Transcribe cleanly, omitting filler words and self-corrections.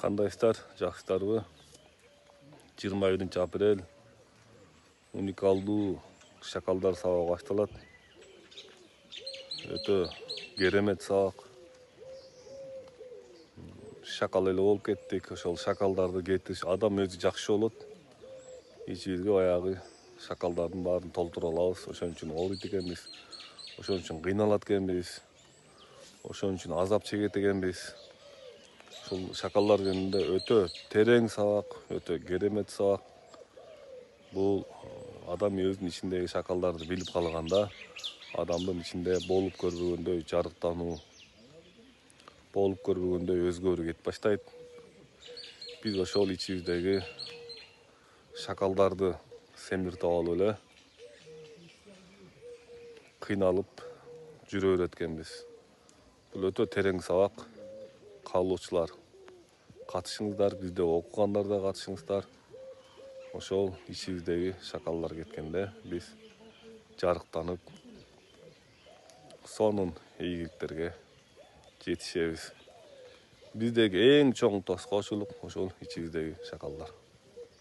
Кандайсыздар, жакшысыздарбы? 21-апрель уникалдуу шакалдар сабагы башталат. Өтө керемет сабак. Шакал эле болуп кеттик. Ошол шакалдарды кетириш адам өзү жакшы болот. Ичибизге баягы шакалдардын баарын толтура алабыз. Ошон үчүн ооруйт экенбиз. Ошон үчүн кыйналат экенбиз. Ошон үчүн азап чегет экенбиз. Ушул шакалдар жөнүндө өтө терең сабак, өтө керемет сабак. Бул адам өзүнүн ичиндеги шакалдарды билип калганда, адамдын ичинде болуп көрбөгөндөй жарыктануу, болуп көрбөгөндөй өзгөрүү кетип баштайт. Биз ошол ичибиздеги шакалдарды семиртип алып эле кыйналып жүрө берет экенбиз. Бул өтө терең сабак. Каалоочулар катышыңыздар, бизде окугандар да катышыңыздар. Ошол ичибиздеги шакалдар кеткенде биз жарыктанып, сонун ийгиликтерге жетишебиз. Биздеги эң чоң тоскоочулук ошол ичибиздеги шакалдар.